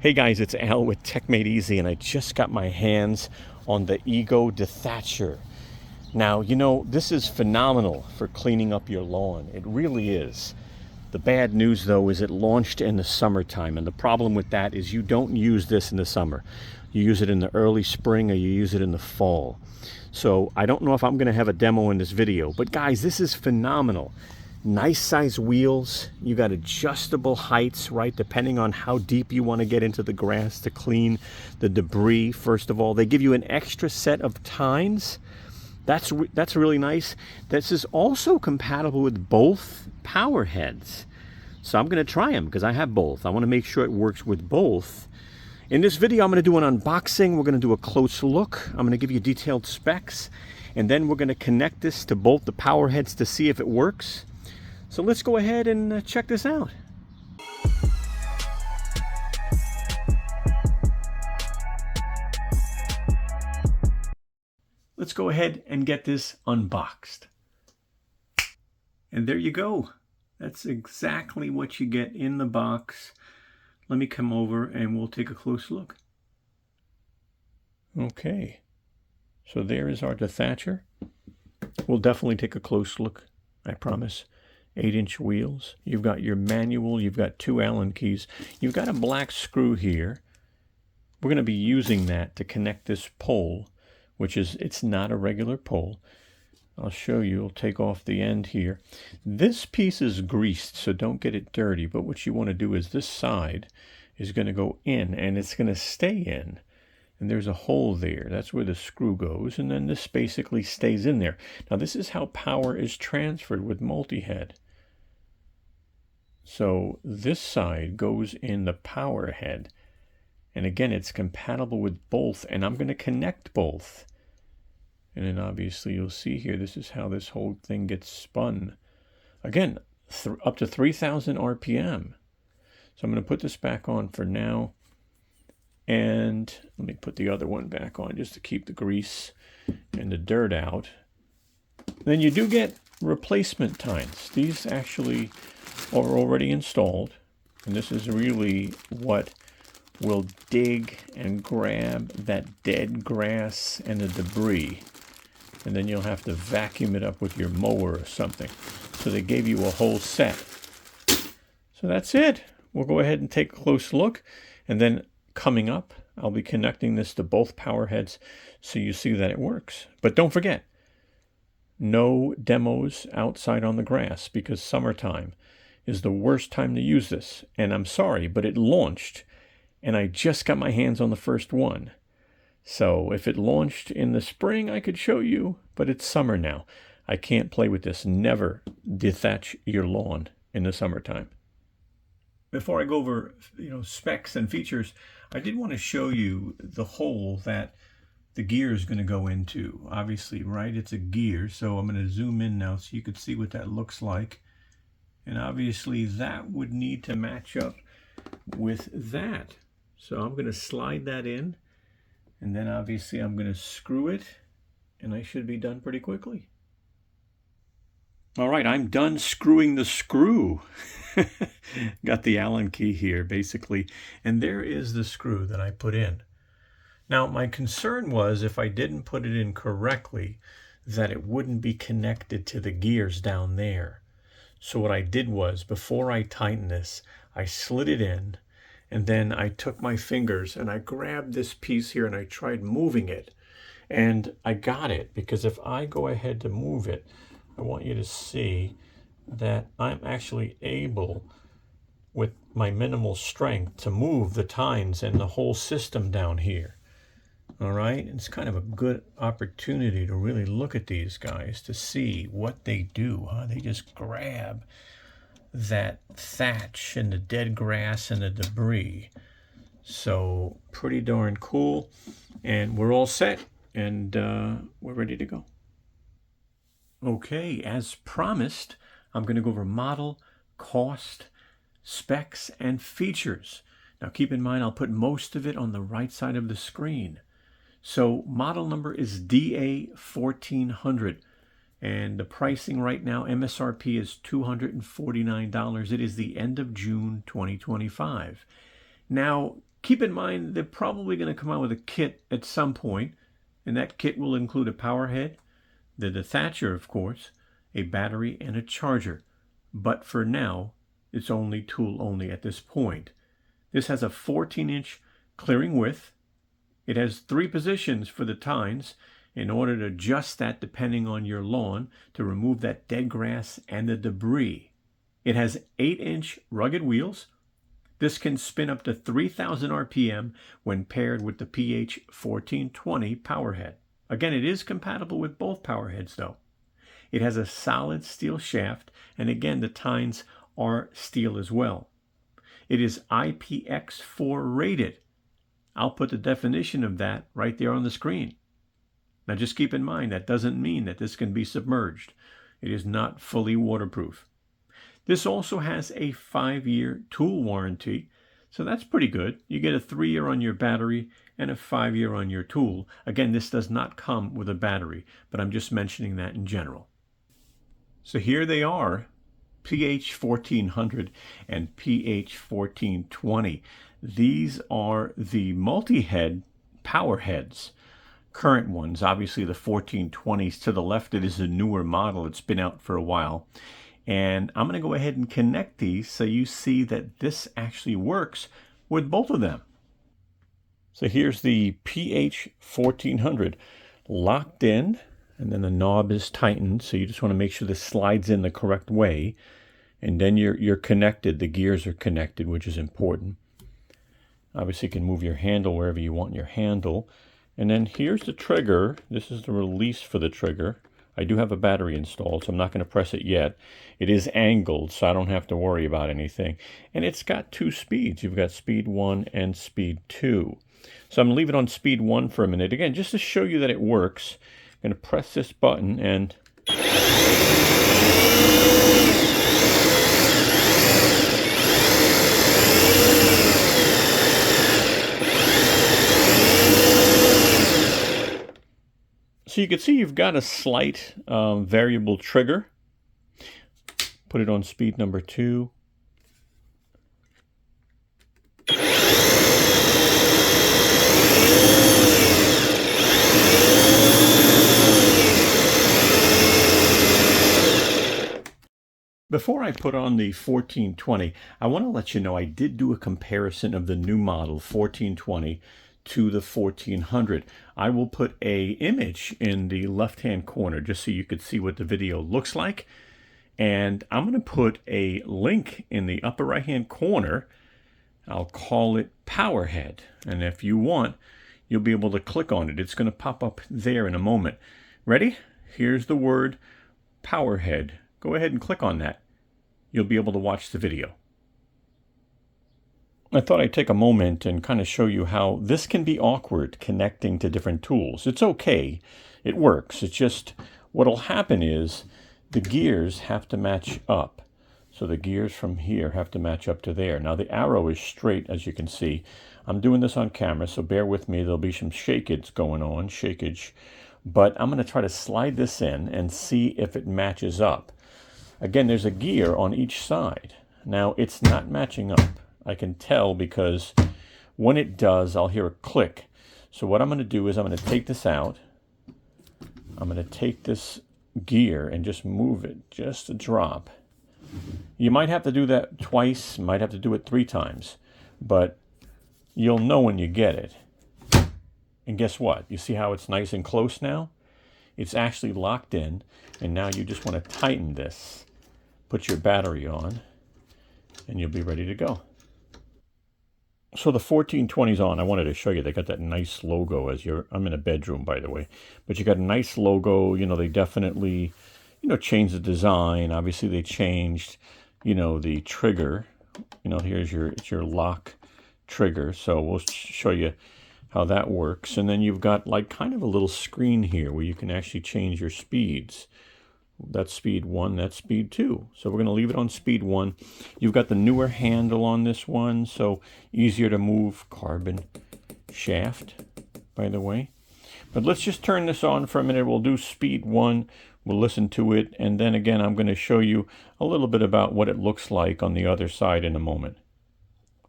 Hey guys, it's Al with techmadeezy, and I just got my hands on the EGO Dethatcher. Now, you know, this is phenomenal for cleaning up your lawn. It really is. The bad news, though, is it launched in the summertime, and the problem with that is you don't use this in the summer. You use it in the early spring or you use it in the fall. So I don't know if I'm going to have a demo in this video, but guys, this is phenomenal. Nice size wheels. You got adjustable heights, right, depending on how deep you want to get into the grass to clean the debris. First of all, they give you an extra set of tines. That's really nice. This is also compatible with both power heads. So I'm going to try them because I have both. I want to make sure it works with both. In this video, I'm going to do an unboxing. We're going to do a close look. I'm going to give you detailed specs, and then we're going to connect this to both the power heads to see if it works. So let's go ahead and check this out. Let's go ahead and get this unboxed. And there you go. That's exactly what you get in the box. Let me come over and we'll take a close look. Okay, so there is our Dethatcher. We'll definitely take a close look, I promise. 8-inch wheels. You've got your manual. You've got 2 Allen keys. You've got a black screw here. We're going to be using that to connect this pole, which is, it's not a regular pole. I'll show you. I'll take off the end here. This piece is greased, so don't get it dirty. But what you want to do is this side is going to go in, and it's going to stay in. And there's a hole there. That's where the screw goes. And then this basically stays in there. Now, this is how power is transferred with multi-head. So this side goes in the power head. And again, it's compatible with both. And I'm going to connect both. And then obviously you'll see here, this is how this whole thing gets spun. Again, up to 3,000 RPM. So I'm going to put this back on for now. And let me put the other one back on just to keep the grease and the dirt out. Then you do get replacement tines. These actually are already installed. And this is really what will dig and grab that dead grass and the debris. And then you'll have to vacuum it up with your mower or something. So they gave you a whole set. So that's it. We'll go ahead and take a close look. And then coming up, I'll be connecting this to both power heads so you see that it works. But don't forget, no demos outside on the grass because summertime is the worst time to use this. And I'm sorry, but it launched and I just got my hands on the first one. So if it launched in the spring, I could show you, but it's summer now. I can't play with this. Never dethatch your lawn in the summertime. Before I go over, specs and features, I did want to show you the hole that the gear is going to go into. Obviously, right, it's a gear, so I'm going to zoom in now so you can see what that looks like. And obviously that would need to match up with that. So I'm going to slide that in, and then obviously I'm going to screw it, and I should be done pretty quickly. All right, I'm done screwing the screw. Got the Allen key here, basically. And there is the screw that I put in. Now, my concern was if I didn't put it in correctly, that it wouldn't be connected to the gears down there. So what I did was, before I tightened this, I slid it in, and then I took my fingers and I grabbed this piece here and I tried moving it. And I got it, because if I go ahead to move it, I want you to see that I'm actually able, with my minimal strength, to move the tines and the whole system down here. All right, it's kind of a good opportunity to really look at these guys to see what they do. They just grab that thatch and the dead grass and the debris. So pretty darn cool. And we're all set, and we're ready to go. Okay, as promised, I'm going to go over model, cost, specs, and features. Now keep in mind, I'll put most of it on the right side of the screen. So model number is DA1400, and the pricing right now, MSRP is $249. It is the end of June 2025. Now, Keep in mind, they're probably going to come out with a kit at some point, and that kit will include a power head, the dethatcher, of course, a battery, and a charger. But for now, it's only tool only at this point. This has a 14-inch clearing width. It has 3 positions for the tines in order to adjust that depending on your lawn to remove that dead grass and the debris. It has 8-inch rugged wheels. This can spin up to 3,000 RPM when paired with the PH1420 powerhead. Again, it is compatible with both powerheads though. It has a solid steel shaft, and again, the tines are steel as well. It is IPX4 rated. I'll put the definition of that right there on the screen. Now just keep in mind, that doesn't mean that this can be submerged. It is not fully waterproof. This also has a 5-year tool warranty, so that's pretty good. You get a 3-year on your battery and a 5-year on your tool. Again, this does not come with a battery, but I'm just mentioning that in general. So here they are, PH1400 and PH1420. These are the multi-head power heads. Current ones, obviously the 1420s to the left, it is a newer model. It's been out for a while. And I'm going to go ahead and connect these so you see that this actually works with both of them. So here's the PH1400 locked in, and then the knob is tightened. So you just want to make sure this slides in the correct way. And then you're connected. The gears are connected, which is important. Obviously, you can move your handle wherever you want your handle. And then here's the trigger. This is the release for the trigger. I do have a battery installed, so I'm not going to press it yet. It is angled, so I don't have to worry about anything. And it's got 2 speeds. You've got speed 1 and speed 2. So I'm going to leave it on speed 1 for a minute. Again, just to show you that it works, I'm going to press this button and... So you can see you've got a slight variable trigger. Put it on speed number 2. Before I put on the 1420, I want to let you know I did do a comparison of the new model 1420 to the 1400. I will put an image in the left-hand corner just so you could see what the video looks like. And I'm going to put a link in the upper right-hand corner. I'll call it Powerhead. And if you want, you'll be able to click on it. It's going to pop up there in a moment. Ready? Here's the word Powerhead. Go ahead and click on that. You'll be able to watch the video. I thought I'd take a moment and kind of show you how this can be awkward connecting to different tools. It's okay. It works. It's just what'll happen is the gears have to match up. So the gears from here have to match up to there. Now the arrow is straight, as you can see. I'm doing this on camera, so bear with me. There'll be some shakeage going on, but I'm going to try to slide this in and see if it matches up. Again, there's a gear on each side. Now it's not matching up. I can tell because when it does, I'll hear a click. So what I'm going to do is I'm going to take this out. I'm going to take this gear and just move it just a drop. You might have to do that twice, might have to do it 3 times, but you'll know when you get it. And guess what? You see how it's nice and close now? It's actually locked in, and now you just want to tighten this. Put your battery on, and you'll be ready to go. So the 1420's on. I wanted to show you. They got that nice logo I'm in a bedroom, by the way. But you got a nice logo. You know, they definitely, changed the design. Obviously, they changed, the trigger. Here's your lock trigger. So we'll show you how that works. And then you've got like kind of a little screen here where you can actually change your speeds. That's speed 1, that's speed 2. So we're going to leave it on speed 1. You've got the newer handle on this one, so easier to move. Carbon shaft, by the way. But let's just turn this on for a minute. We'll do speed 1. We'll listen to it. And then again, I'm going to show you a little bit about what it looks like on the other side in a moment.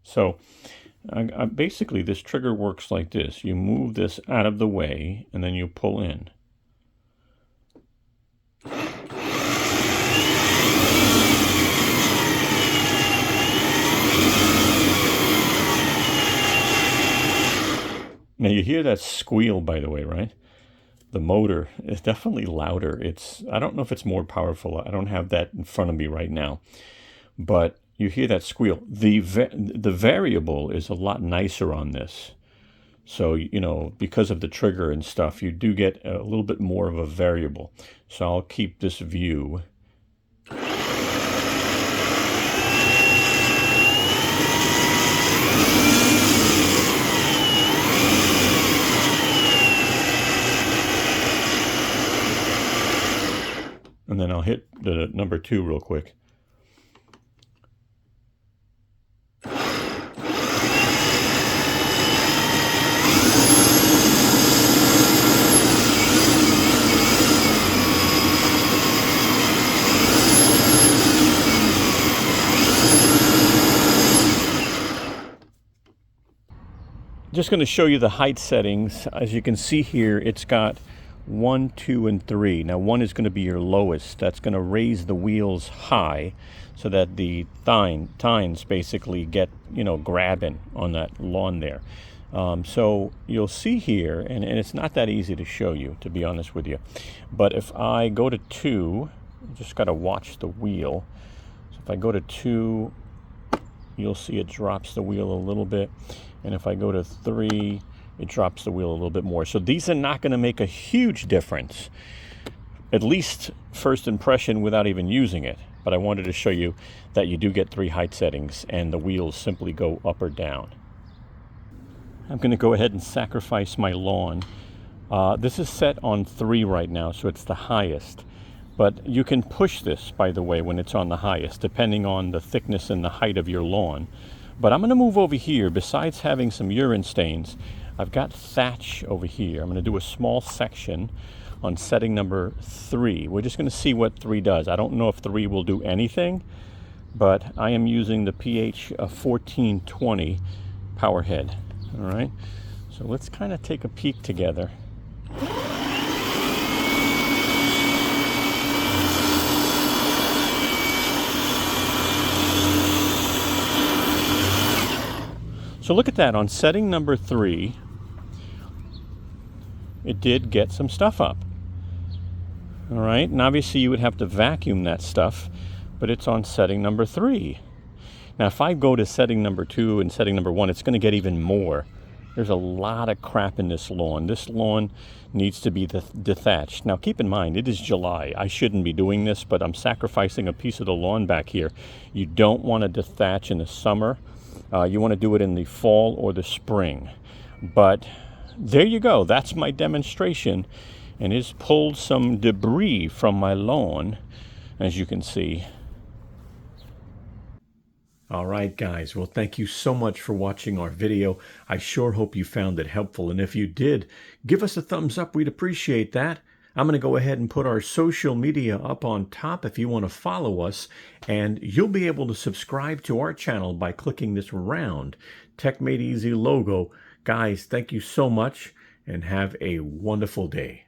So Basically, this trigger works like this. You move this out of the way, and then you pull in. Now you hear that squeal, by the way, right? The motor is definitely louder. I don't know if it's more powerful. I don't have that in front of me right now. But you hear that squeal. The variable is a lot nicer on this. So, you know, because of the trigger and stuff, you do get a little bit more of a variable. So I'll keep this view. And then I'll hit the number 2 real quick. Just going to show you the height settings. As you can see here, it's got 1, 2, and 3. Now 1 is going to be your lowest. That's going to raise the wheels high so that the tines basically get, you know, grabbing on that lawn there. So you'll see here, and it's not that easy to show you, to be honest with you. But if I go to 2, just got to watch the wheel. So if I go to 2, you'll see it drops the wheel a little bit. And if I go to 3, it drops the wheel a little bit more. So these are not going to make a huge difference, at least first impression without even using it. But I wanted to show you that you do get 3 height settings and the wheels simply go up or down. I'm going to go ahead and sacrifice my lawn. This is set on 3 right now, so it's the highest. But you can push this, by the way, when it's on the highest, depending on the thickness and the height of your lawn. But I'm going to move over here. Besides having some urine stains, I've got thatch over here. I'm going to do a small section on setting number 3. We're just going to see what 3 does. I don't know if 3 will do anything, but I am using the pH 1420 power head. All right, so let's kind of take a peek together. So look at that, on setting number 3, it did get some stuff up. All right, and obviously you would have to vacuum that stuff, but it's on setting number 3. Now if I go to setting number 2 and setting number 1, it's going to get even more. There's a lot of crap in this lawn. This lawn needs to be dethatched. Now keep in mind, it is July. I shouldn't be doing this, but I'm sacrificing a piece of the lawn back here. You don't want to dethatch in the summer. You want to do it in the fall or the spring. But there you go. That's my demonstration. And it's pulled some debris from my lawn, as you can see. All right, guys. Well, thank you so much for watching our video. I sure hope you found it helpful. And if you did, give us a thumbs up. We'd appreciate that. I'm going to go ahead and put our social media up on top if you want to follow us. And you'll be able to subscribe to our channel by clicking this round Tech Made Easy logo. Guys, thank you so much and have a wonderful day.